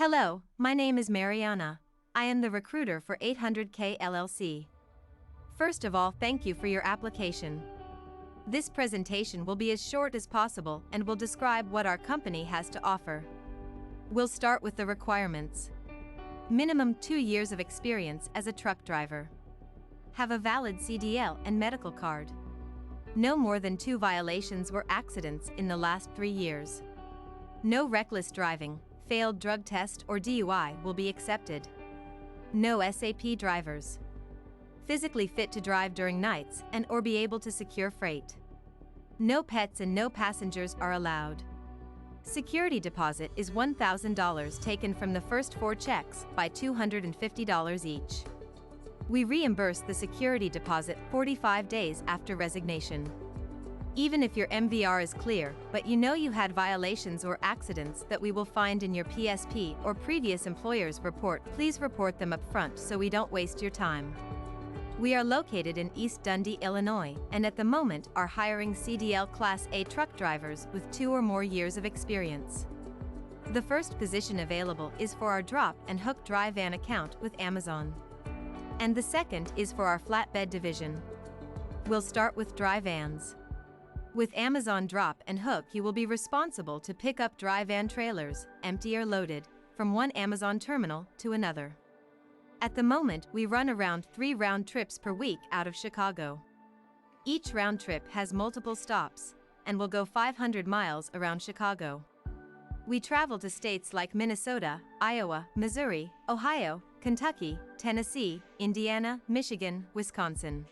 Hello, my name is Mariana. I am the recruiter for 800K Llc. First of all, thank you for your application. This presentation will be as short as possible and will describe what our company has to offer. We'll start with the requirements. Minimum 2 years of experience as a truck driver. Have a valid CDL and medical card. No more than 2 violations or accidents in the last 3 years. No reckless driving, failed drug test or DUI will be accepted. No SAP drivers. Physically fit to drive during nights and or be able to secure freight. No pets and no passengers are allowed. Security deposit is $1,000 taken from the first 4 checks by $250 each. We reimburse the security deposit 45 days after resignation. Even if your MVR is clear, but you know you had violations or accidents that we will find in your PSP or previous employer's report, please report them up front so we don't waste your time. We are located in East Dundee, Illinois, and at the moment are hiring CDL Class A truck drivers with 2 or more years of experience. The first position available is for our drop and hook dry van account with Amazon. And the second is for our flatbed division. We'll start with dry vans. With Amazon Drop and Hook, you will be responsible to pick up dry van trailers, empty or loaded, from one Amazon terminal to another. At the moment, we run around 3 round trips per week out of Chicago. Each round trip has multiple stops and will go 500 miles around Chicago. We travel to states like Minnesota, Iowa, Missouri, Ohio, Kentucky, Tennessee, Indiana, Michigan, Wisconsin.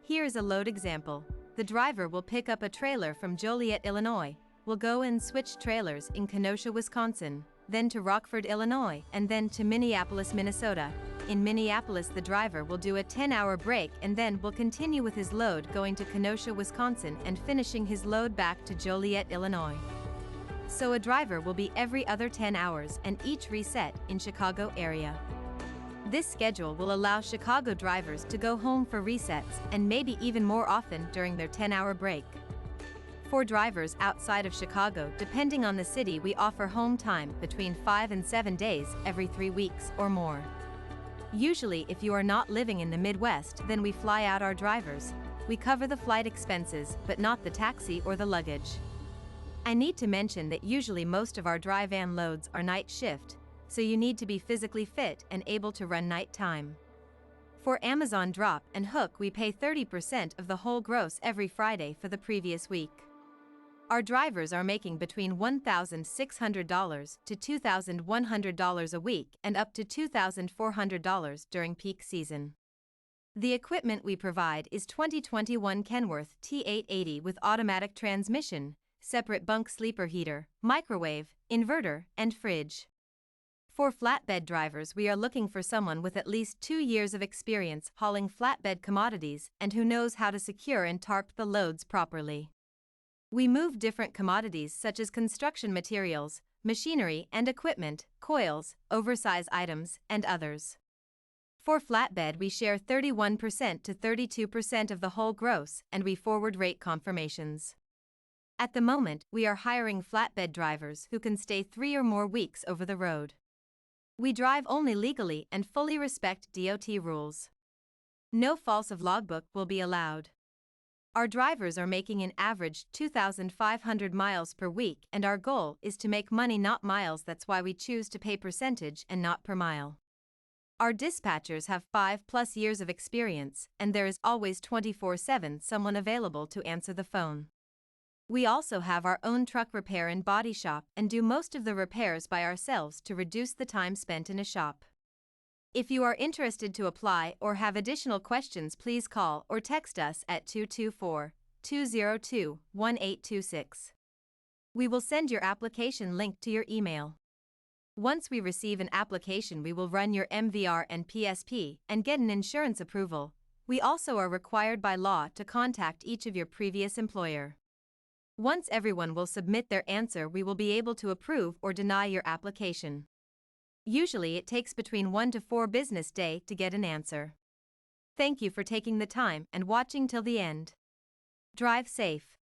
Here is a load example. The driver will pick up a trailer from Joliet, Illinois, will go and switch trailers in Kenosha, Wisconsin, then to Rockford, Illinois, and then to Minneapolis, Minnesota. In Minneapolis, the driver will do a 10-hour break and then will continue with his load going to Kenosha, Wisconsin and finishing his load back to Joliet, Illinois. So a driver will be every other 10 hours and each reset in Chicago area. This schedule will allow Chicago drivers to go home for resets and maybe even more often during their 10-hour break. For drivers outside of Chicago, depending on the city, we offer home time between 5 and 7 days every 3 weeks or more. Usually, if you are not living in the Midwest, then we fly out our drivers. We cover the flight expenses, but not the taxi or the luggage. I need to mention that usually most of our dry van loads are night shift, so you need to be physically fit and able to run night time. For Amazon Drop and Hook, we pay 30% of the whole gross every Friday for the previous week. Our drivers are making between $1,600 to $2,100 a week and up to $2,400 during peak season. The equipment we provide is 2021 Kenworth T880 with automatic transmission, separate bunk sleeper heater, microwave, inverter, and fridge. For flatbed drivers, we are looking for someone with at least 2 years of experience hauling flatbed commodities and who knows how to secure and tarp the loads properly. We move different commodities such as construction materials, machinery and equipment, coils, oversized items, and others. For flatbed, we share 31% to 32% of the whole gross and we forward rate confirmations. At the moment, we are hiring flatbed drivers who can stay 3 or more weeks over the road. We drive only legally and fully respect DOT rules. No false of logbook will be allowed. Our drivers are making an average 2,500 miles per week and our goal is to make money, not miles. That's why we choose to pay percentage and not per mile. Our dispatchers have 5+ years of experience and there is always 24/7 someone available to answer the phone. We also have our own truck repair and body shop and do most of the repairs by ourselves to reduce the time spent in a shop. If you are interested to apply or have additional questions, please call or text us at 224-202-1826. We will send your application link to your email. Once we receive an application, we will run your MVR and PSP and get an insurance approval. We also are required by law to contact each of your previous employer. Once everyone will submit their answer, we will be able to approve or deny your application. Usually it takes between 1 to 4 business days to get an answer. Thank you for taking the time and watching till the end. Drive safe.